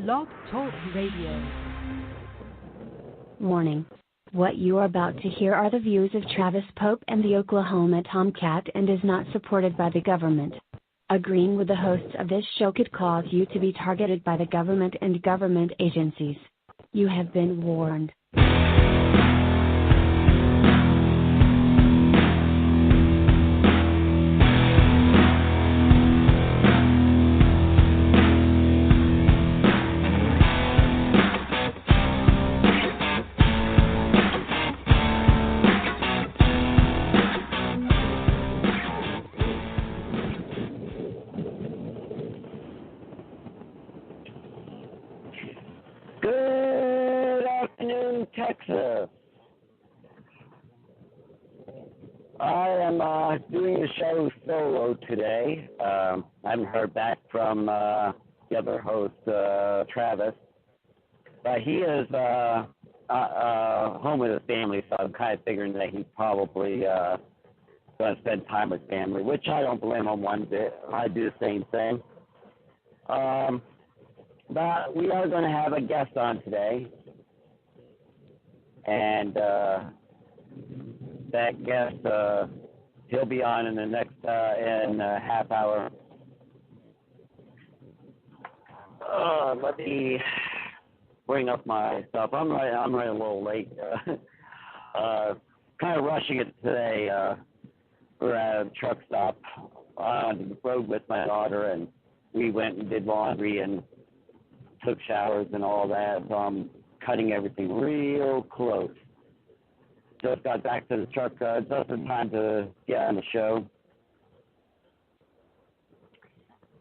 Blog Talk Radio. Warning. What you are about to hear are the views of Travis Pope and the Oklahoma Tomcat and is not supported by the government. Agreeing with the hosts of this show could cause you to be targeted by the government and government agencies. You have been warned. Texas. I am doing the show solo today. I haven't heard back from the other host, Travis, but he is home with his family, so I'm kind of figuring that he's probably going to spend time with family, which I don't blame him one bit. I do the same thing. But we are going to have a guest on today. And that guest, he'll be on in the next half hour. Let me bring up my stuff. I'm running a little late. Kind of rushing it today. We're at a truck stop on the road with my daughter, and we went and did laundry and took showers and all that. So I'm cutting everything real close. Just got back to the truck just in time to get on the show.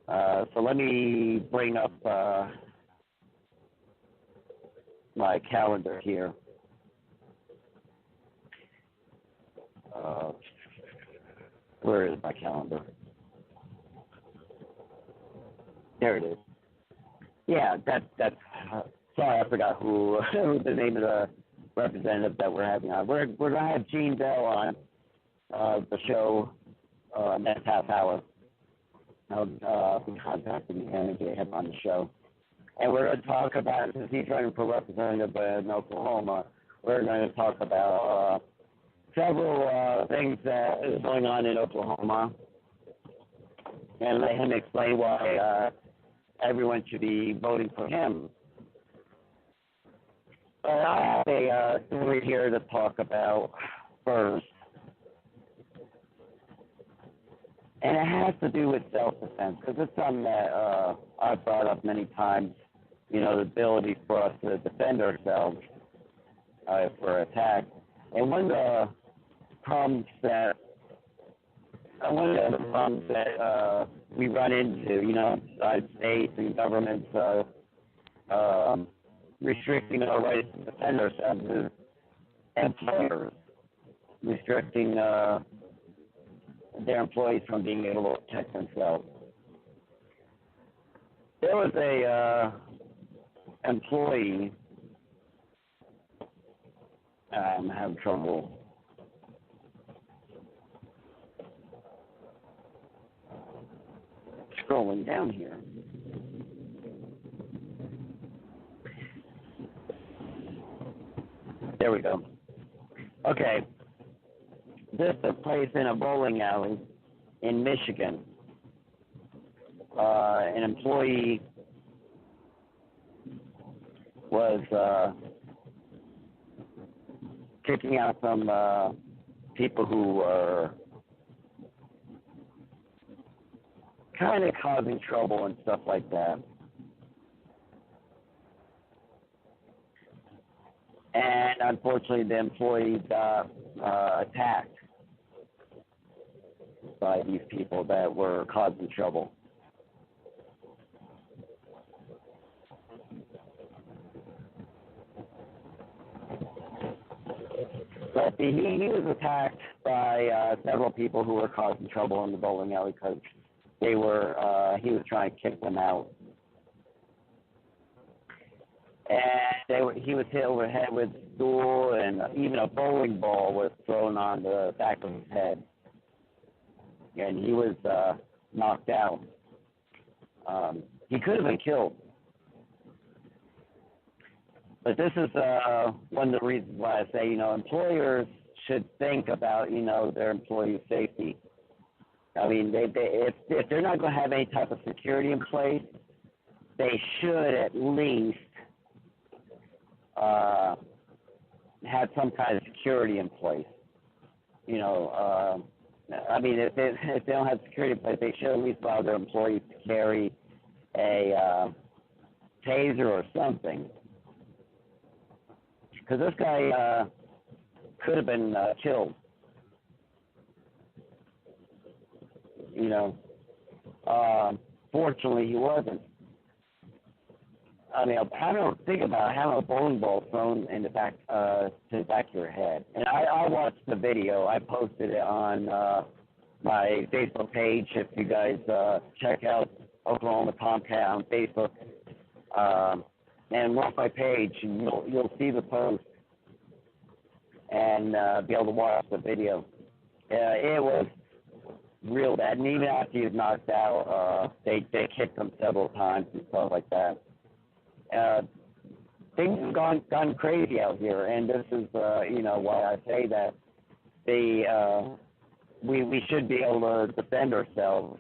So let me bring up my calendar here. Where is my calendar? There it is. Yeah, that's sorry, I forgot who the name of the representative that we're having on. We're going to have Gene Bell on the show next half hour. I'll be contacting him and get him on the show. And we're going to talk about, since he's running for representative in Oklahoma, we're going to talk about several things that is going on in Oklahoma and let him explain why everyone should be voting for him. I have a story here to talk about first, and it has to do with self-defense, because it's something that I've brought up many times, you know, the ability for us to defend ourselves for attack. And one of the problems that we run into, you know, states and governments restricting our rights to defend ourselves is employers restricting their employees from being able to protect themselves. There was a employee, I'm having trouble scrolling down here. There we go. Okay. This took place in a bowling alley in Michigan. An employee was kicking out some people who were kind of causing trouble and stuff like that. And unfortunately, the employee got attacked by these people that were causing trouble. But he was attacked by several people who were causing trouble in the bowling alley because he was trying to kick them out. And he was hit over the head with a stool, and even a bowling ball was thrown on the back of his head. And he was knocked out. He could have been killed. But this is one of the reasons why I say, employers should think about, their employee safety. I mean, if they're not going to have any type of security in place, they should at least have some kind of security in place. I mean, if they don't have security in place, they should at least allow their employees to carry a taser or something. Because this guy could have been killed. Fortunately, he wasn't. I mean, I don't think about having a bowling ball thrown in the back to the back of your head. And I watched the video. I posted it on my Facebook page. If you guys check out Oklahoma Tomcat on Facebook, and look my page, and you'll see the post and be able to watch the video. It was real bad. And even after he was knocked out, they kicked him several times and stuff like that. Things have gone crazy out here, and this is why I say that we should be able to defend ourselves,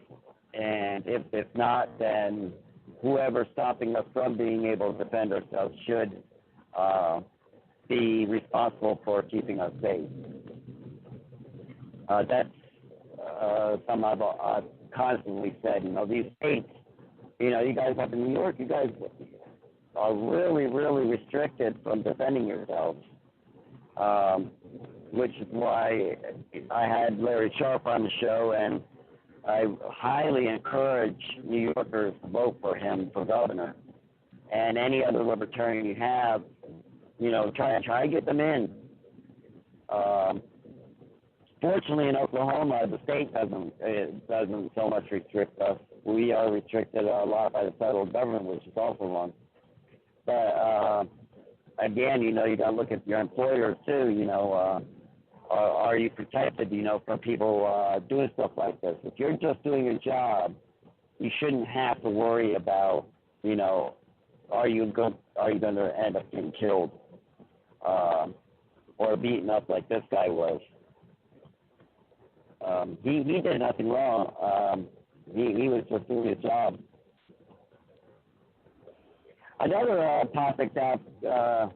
and if not, then whoever's stopping us from being able to defend ourselves should be responsible for keeping us safe. That's something I've constantly said. These states, you guys up in New York, you guys are really, really restricted from defending yourselves, which is why I had Larry Sharp on the show, and I highly encourage New Yorkers to vote for him for governor. And any other libertarian you have, try to get them in. Fortunately, in Oklahoma, the state doesn't so much restrict us. We are restricted a lot by the federal government, which is also wrong. But again, you got to look at your employers too. Are you protected? From people doing stuff like this? If you're just doing your job, you shouldn't have to worry about, are you going to end up getting killed or beaten up like this guy was? He did nothing wrong. He was just doing his job. Another topic that I've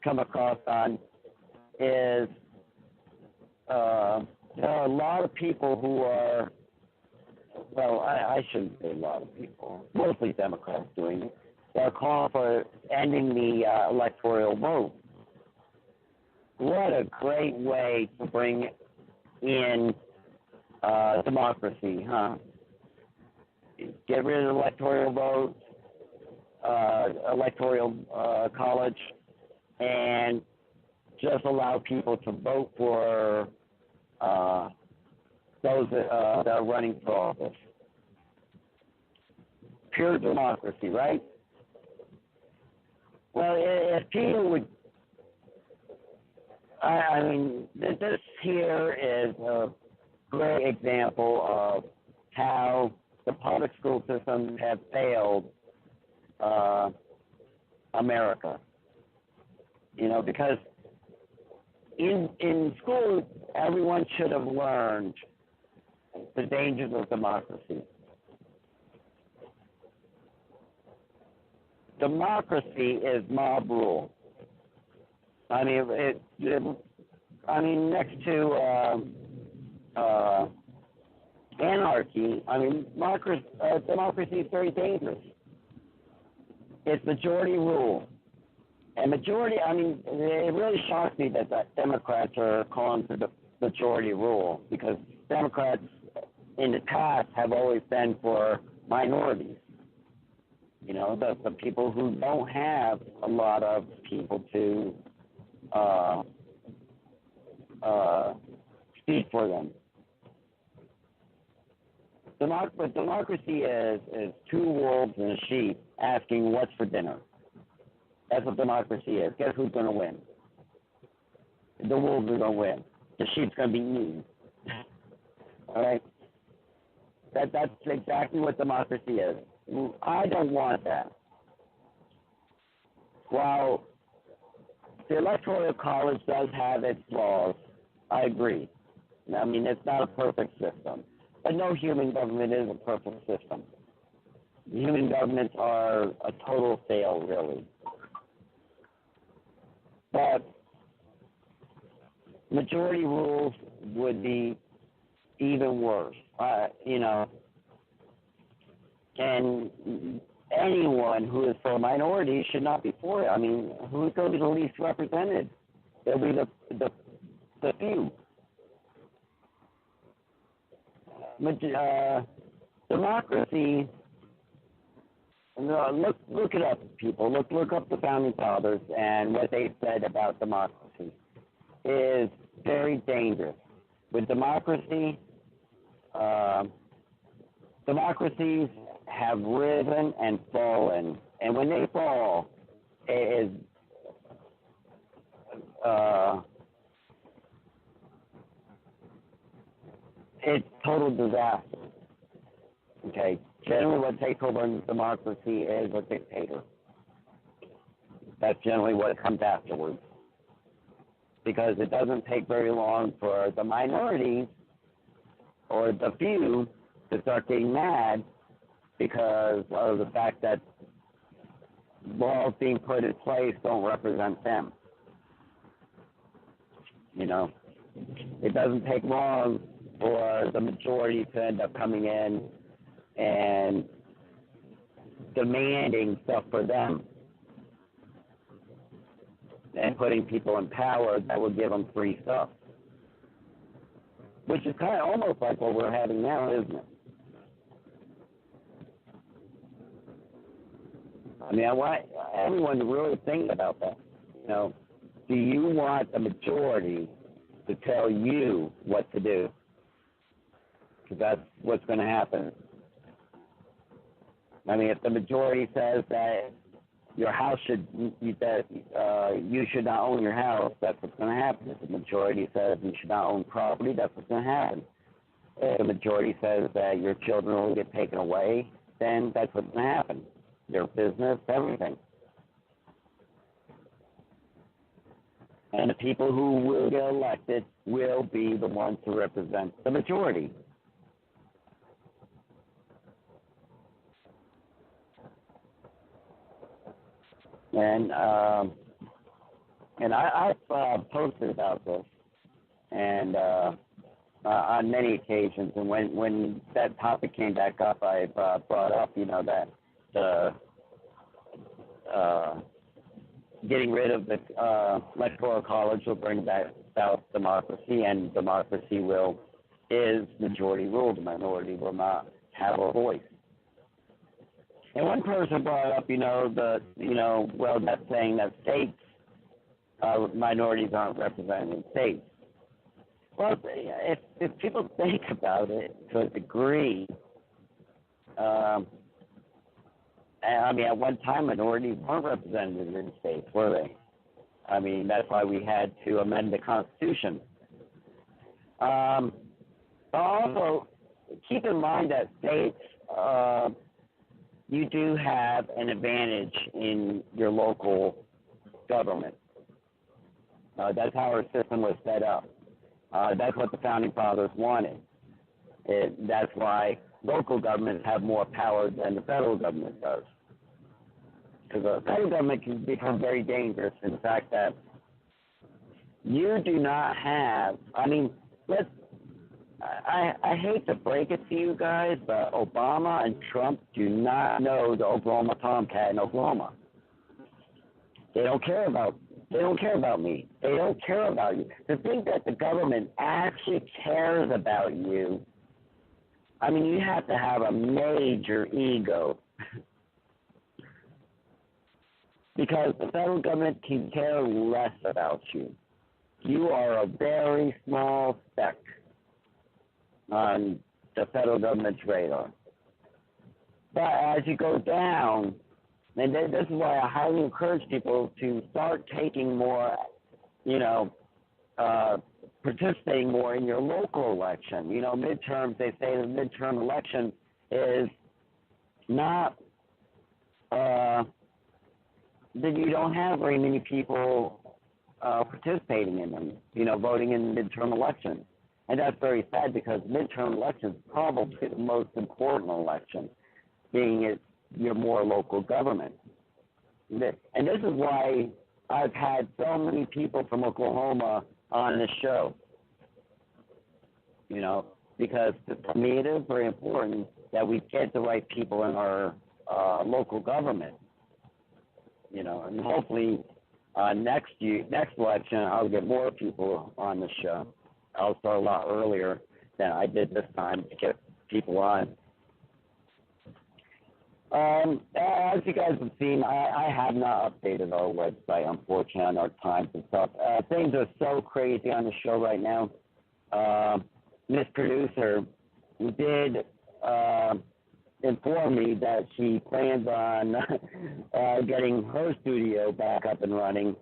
come across on is there are a lot of people who are, well, I shouldn't say a lot of people, mostly Democrats doing it. They're calling for ending the electoral vote. What a great way to bring in democracy, huh? Get rid of the electoral vote, electoral college, and just allow people to vote for those that are running for office. Pure democracy, right? Well, if people would, I mean, this here is a great example of how the public school systems have failed America. Because in school, everyone should have learned the dangers of democracy. Democracy is mob rule. I mean, next to anarchy, I mean, democracy is very dangerous. It's majority rule. And majority, I mean, it really shocks me that Democrats are calling for the majority rule, because Democrats in the past have always been for minorities. The people who don't have a lot of people to speak for them. Democracy is two wolves and a sheep asking what's for dinner. That's what democracy is. Guess who's going to win? The wolves are going to win. The sheep's going to be eaten. All right? That's exactly what democracy is. I don't want that. While the Electoral College does have its flaws. I agree. I mean, it's not a perfect system. But no human government is a perfect system. Human governments are a total fail, really. But majority rules would be even worse, and anyone who is for a minority should not be for it. I mean, who's going to be the least represented? It'll be the few. Democracy. Look it up, people. Look up the founding fathers and what they said about democracy. Is very dangerous. With democracy, democracies have risen and fallen, and when they fall, it is it's total disaster. Okay, generally what takes over in democracy is a dictator. That's generally what comes afterwards. Because it doesn't take very long for the minorities or the few to start getting mad because of the fact that laws being put in place don't represent them. You know, it doesn't take long for the majority to end up coming in and demanding stuff for them and putting people in power that would give them free stuff, which is kind of almost like what we're having now, isn't it? I mean, I want everyone to really think about that. You know, do you want the majority to tell you what to do? Because that's what's going to happen. I mean, if the majority says that your house you should not own your house, that's what's going to happen. If the majority says you should not own property, that's what's going to happen. If the majority says that your children will get taken away, then that's what's going to happen. Their business, everything. And the people who will get elected will be the ones to represent the majority. And I've posted about this, and on many occasions. And when that topic came back up, I brought up, that the getting rid of the Electoral College will bring back about democracy, and democracy is majority rule. The minority will not have a voice. And one person brought up, that saying that states, minorities aren't represented in states. Well, if people think about it to a degree, at one time minorities weren't represented in states, were they? I mean, that's why we had to amend the Constitution. But also, keep in mind that states, you do have an advantage in your local government. That's how our system was set up. That's what the Founding Fathers wanted. That's why local governments have more power than the federal government does. Because the federal government can become very dangerous in the fact that you do not have, I hate to break it to you guys, but Obama and Trump do not know the Oklahoma Tomcat in Oklahoma. They don't care about me. They don't care about you. To think that the government actually cares about you, you have to have a major ego. Because the federal government can care less about you. You are a very small speck on the federal government's radar. But as you go down, and this is why I highly encourage people to start taking more, participating more in your local election. Midterms, they say the midterm election is not, that you don't have very many people participating in them, voting in midterm elections. And that's very sad because midterm elections are probably the most important election, being it your more local government. And this is why I've had so many people from Oklahoma on this show. Because to me it is very important that we get the right people in our local government. And hopefully next election I'll get more people on the show. I'll start a lot earlier than I did this time to get people on. As you guys have seen, I have not updated our website, unfortunately, on our times and stuff. Things are so crazy on the show right now. Miss Producer did inform me that she plans on getting her studio back up and running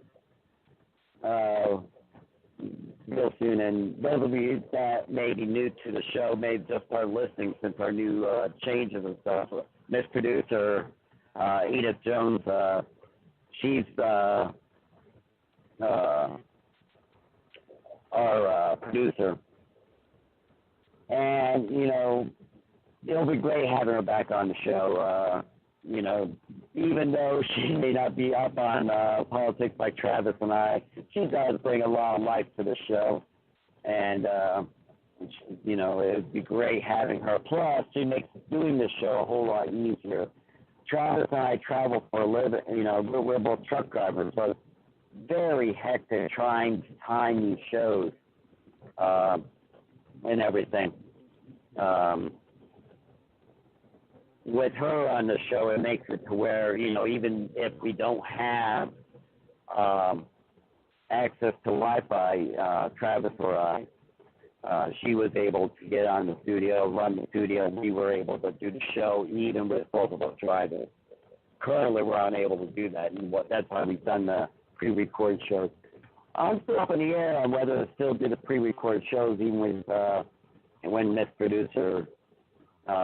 real soon. And those of you that may be new to the show may just start listening since our new changes and stuff. Miss Producer, Edith Jones, she's our producer. And, it'll be great having her back on the show. Even though she may not be up on Politics by Travis and I, she does bring a lot of life to the show. And, it would be great having her. Plus, she makes doing this show a whole lot easier. Travis and I travel for a living. We're both truck drivers, so it's very hectic trying to time these shows and everything. With her on the show, it makes it to where, even if we don't have access to Wi-Fi, Travis or I, she was able to get on the studio, run the studio, and we were able to do the show even with both of us driving. Currently, we're unable to do that, and that's why we've done the pre-recorded shows. I'm still up in the air on whether to still do the pre-recorded shows even with when Miss Producer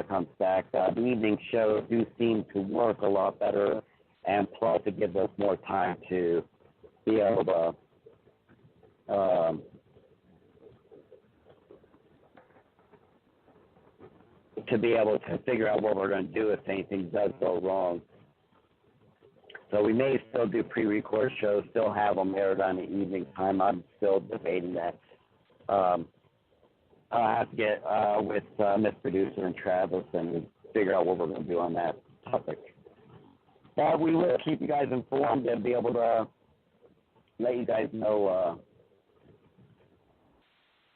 comes back. The evening shows do seem to work a lot better, and plus it gives us more time to be able to figure out what we're going to do if anything does go wrong. So we may still do pre-recorded shows, still have them aired on the evening time. I'm still debating that. I'll have to get with Miss Producer and Travis and figure out what we're going to do on that topic. But we will keep you guys informed and be able to let you guys know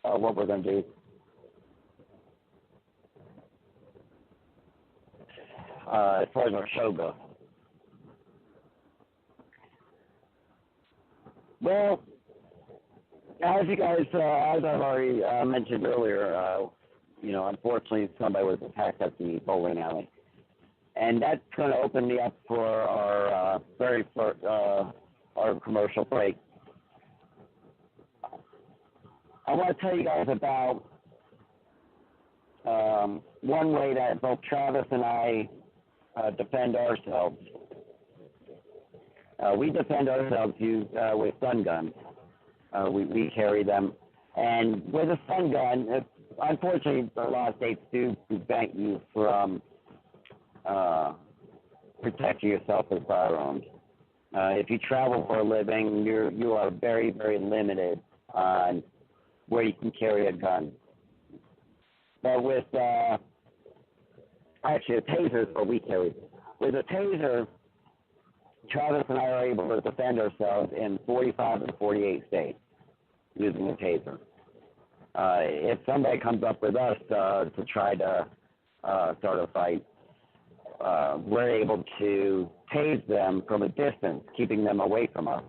what we're going to do. As far as our show goes. Well, as you guys, as I've already mentioned earlier, unfortunately somebody was attacked at the bowling alley. And that's going to open me up for our very first, our commercial break. I want to tell you guys about one way that both Travis and I defend ourselves. We defend ourselves with stun guns. We carry them. And with a stun gun, unfortunately, a lot of states do prevent you from protecting yourself with firearms. If you travel for a living, you are very, very limited on where you can carry a gun. But with actually a taser is what we carry. With a taser, Travis and I are able to defend ourselves in 45 and 48 states using a taser. If somebody comes up with us to try to start a fight, we're able to tase them from a distance, keeping them away from us.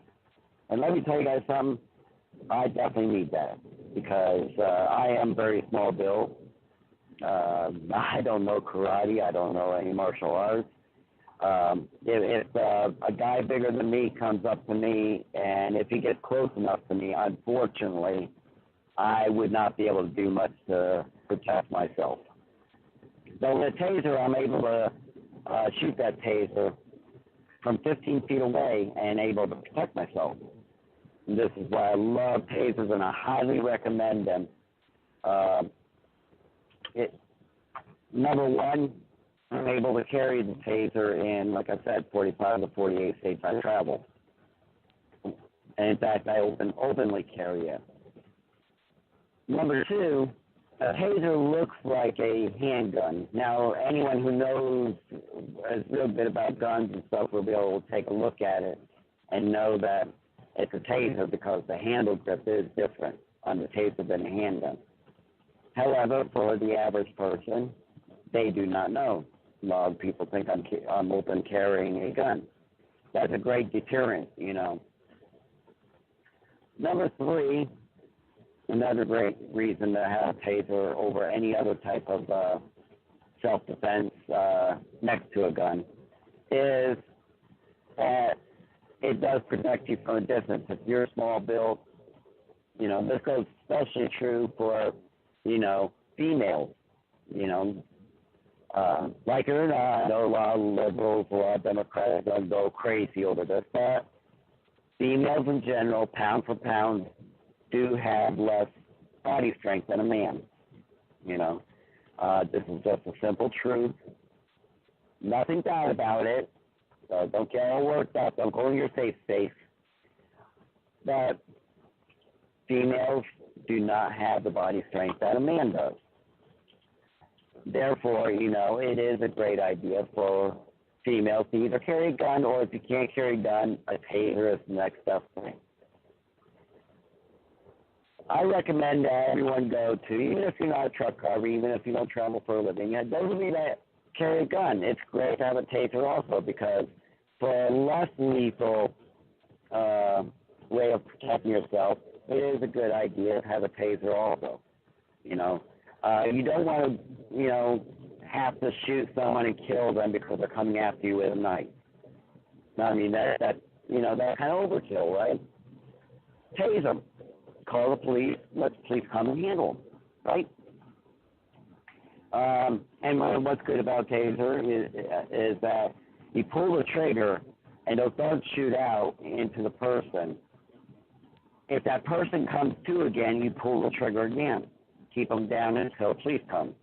And let me tell you guys something, I definitely need that because I am very small built. I don't know karate. I don't know any martial arts. If a guy bigger than me comes up to me, and if he gets close enough to me, unfortunately, I would not be able to do much to protect myself. So with a taser, I'm able to shoot that taser from 15 feet away and able to protect myself. This is why I love tasers, and I highly recommend them. Number one, I'm able to carry the taser in, like I said, 45 to 48 states I travel. And in fact, I openly carry it. Number two, a taser looks like a handgun. Now, anyone who knows a little bit about guns and stuff will be able to take a look at it and know that it's a taser because the handle grip is different on the taser than a handgun. However, for the average person, they do not know. A lot of people think I'm open carrying a gun. That's a great deterrent, you know. Number three, another great reason to have a taser over any other type of self-defense next to a gun is that it does protect you from a distance. If you're small built, you know, this goes especially true for, you know, females, you know. Like it or not, I know a lot of liberals, a lot of Democrats don't go crazy over this, but females in general, pound for pound, do have less body strength than a man, you know. This is just a simple truth. Nothing bad about it. So don't get all worked up. Don't go in your safe space. But females do not have the body strength that a man does. Therefore, you know, it is a great idea for females to either carry a gun, or if you can't carry a gun, a taser is the next best thing. I recommend that everyone go to, even if you're not a truck driver, even if you don't travel for a living, those of you that carry a gun, it's great to have a taser also, because for a less lethal way of protecting yourself, it is a good idea to have a taser also, you know. You don't want to, you know, have to shoot someone and kill them because they're coming after you with a knife. I mean, that you know, that's kind of overkill, right? Tase them. Call the police. Let the police come and handle them, right? And what's good about taser is that you pull the trigger and those don't shoot out into the person. If that person comes to again, you pull the trigger again. Keep them down until police come.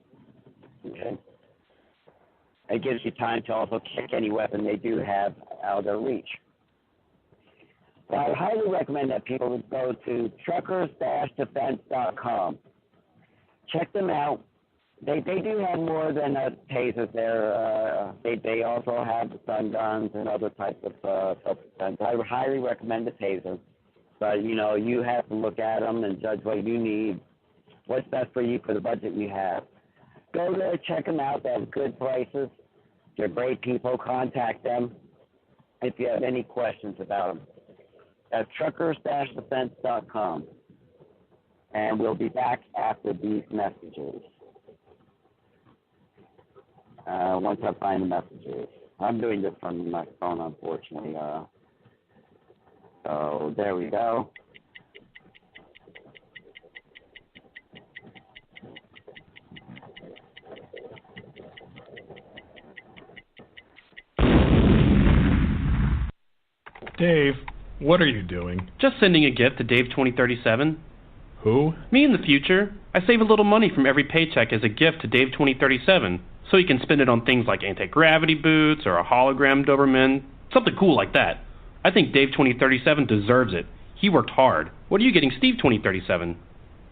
Okay? It gives you time to also kick any weapon they do have out of their reach. So I highly recommend that people go to truckers-defense.com. Check them out. They do have more than tasers there. They also have stun guns and other types of self-defense. I would highly recommend the taser. But, you know, you have to look at them and judge what you need, what's best for you for the budget you have. Go there, check them out. They have good prices. They're great people. Contact them if you have any questions about them. That's truckers-defense.com. And we'll be back after these messages. Once I find the messages. I'm doing this from my phone, unfortunately. So there we go. Dave, what are you doing? Just sending a gift to Dave 2037. Who? Me in the future. I save a little money from every paycheck as a gift to Dave 2037, so he can spend it on things like anti-gravity boots or a hologram Doberman, something cool like that. I think Dave 2037 deserves it. He worked hard. What are you getting Steve 2037?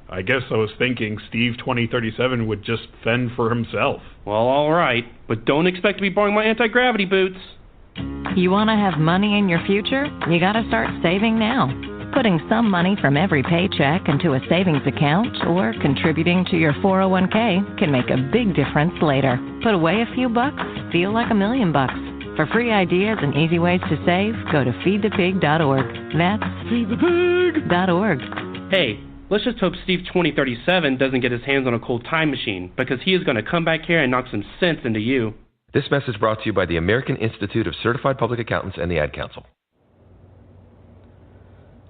I guess I was thinking Steve 2037 would just fend for himself. Well, all right, but don't expect to be borrowing my anti-gravity boots. You want to have money in your future? You got to start saving now. Putting some money from every paycheck into a savings account or contributing to your 401k can make a big difference later. Put away a few bucks, feel like $1 million. For free ideas and easy ways to save, go to feedthepig.org. That's feedthepig.org. Hey, let's just hope Steve 2037 doesn't get his hands on a cold time machine, because he is going to come back here and knock some sense into you. This message brought to you by the American Institute of Certified Public Accountants and the Ad Council.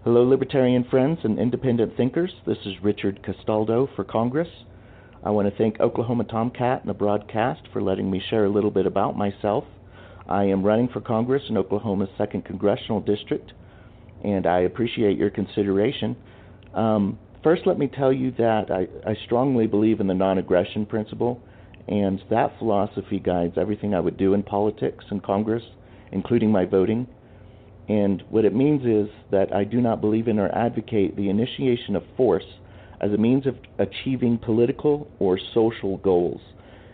Hello, libertarian friends and independent thinkers. This is Richard Castaldo for Congress. I want to thank Oklahoma Tomcat and the broadcast for letting me share a little bit about myself. I am running for Congress in Oklahoma's 2nd Congressional District. and I appreciate your consideration. First, let me tell you that I strongly believe in the non-aggression principle, and that philosophy guides everything I would do in politics and Congress, including my voting. And what it means is that I do not believe in or advocate the initiation of force as a means of achieving political or social goals.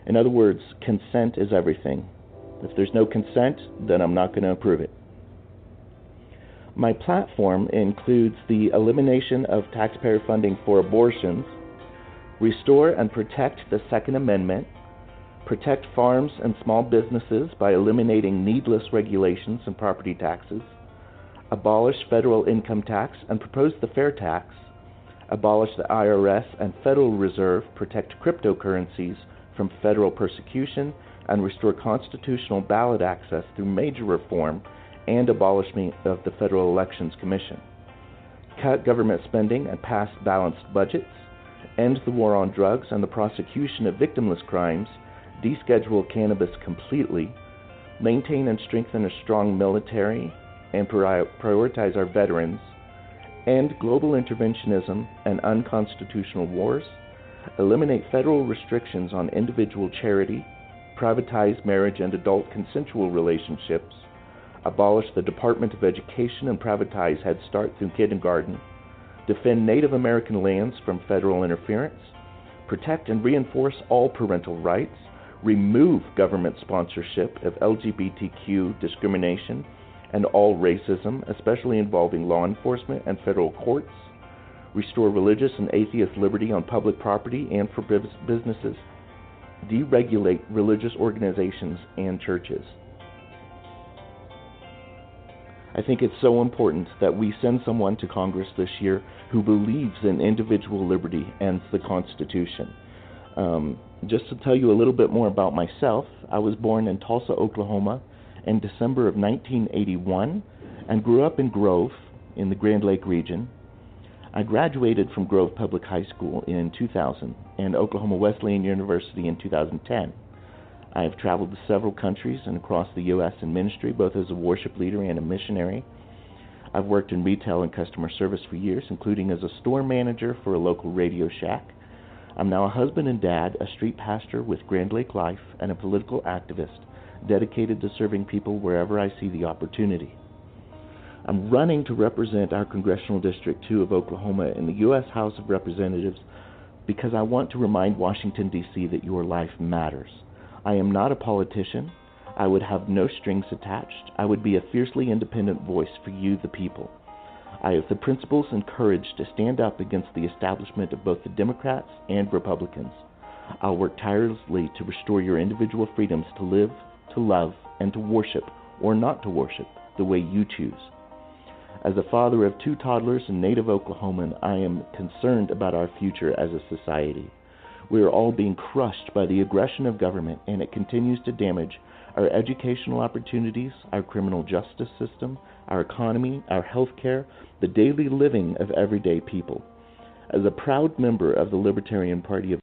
In other words, consent is everything. If there's no consent, then I'm not going to approve it. My platform includes the elimination of taxpayer funding for abortions, restore and protect the Second Amendment, protect farms and small businesses by eliminating needless regulations and property taxes, abolish federal income tax and propose the fair tax, abolish the IRS and Federal Reserve, protect cryptocurrencies from federal persecution, and restore constitutional ballot access through major reform and abolishment of the Federal Elections Commission, cut government spending and pass balanced budgets, end the war on drugs and the prosecution of victimless crimes, deschedule cannabis completely, maintain and strengthen a strong military, and prioritize our veterans, end global interventionism and unconstitutional wars, eliminate federal restrictions on individual charity, privatize marriage and adult consensual relationships, abolish the Department of Education and privatize Head Start through kindergarten, defend Native American lands from federal interference, protect and reinforce all parental rights, remove government sponsorship of LGBTQ discrimination and all racism, especially involving law enforcement and federal courts, restore religious and atheist liberty on public property and for businesses, deregulate religious organizations and churches. I think it's so important that we send someone to Congress this year who believes in individual liberty and the Constitution. Just to tell you a little bit more about myself, I was born in Tulsa, Oklahoma in December of 1981 and grew up in Grove in the Grand Lake region. I graduated from Grove Public High School in 2000 and Oklahoma Wesleyan University in 2010. I have traveled to several countries and across the U.S. in ministry, both as a worship leader and a missionary. I've worked in retail and customer service for years, including as a store manager for a local Radio Shack. I'm now a husband and dad, a street pastor with Grand Lake Life, and a political activist dedicated to serving people wherever I see the opportunity. I'm running to represent our Congressional District 2 of Oklahoma in the U.S. House of Representatives because I want to remind Washington, D.C. that your life matters. I am not a politician. I would have no strings attached. I would be a fiercely independent voice for you, the people. I have the principles and courage to stand up against the establishment of both the Democrats and Republicans. I'll work tirelessly to restore your individual freedoms to live, to love, and to worship, or not to worship, the way you choose. As a father of 2 toddlers and native Oklahoman, I am concerned about our future as a society. We are all being crushed by the aggression of government, and it continues to damage our educational opportunities, our criminal justice system, our economy, our health care, the daily living of everyday people. As a proud member of the Libertarian Party of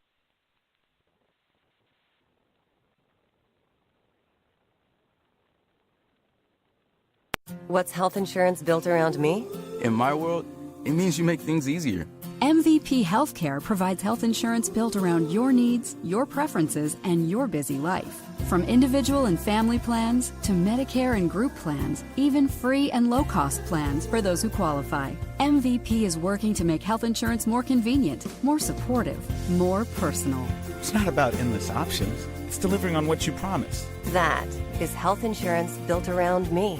What's health insurance built around me? In my world, it means you make things easier. MVP Healthcare provides health insurance built around your needs, your preferences, and your busy life. From individual and family plans to Medicare and group plans, even free and low-cost plans for those who qualify. MVP is working to make health insurance more convenient, more supportive, more personal. It's not about endless options. It's delivering on what you promise. That is health insurance built around me.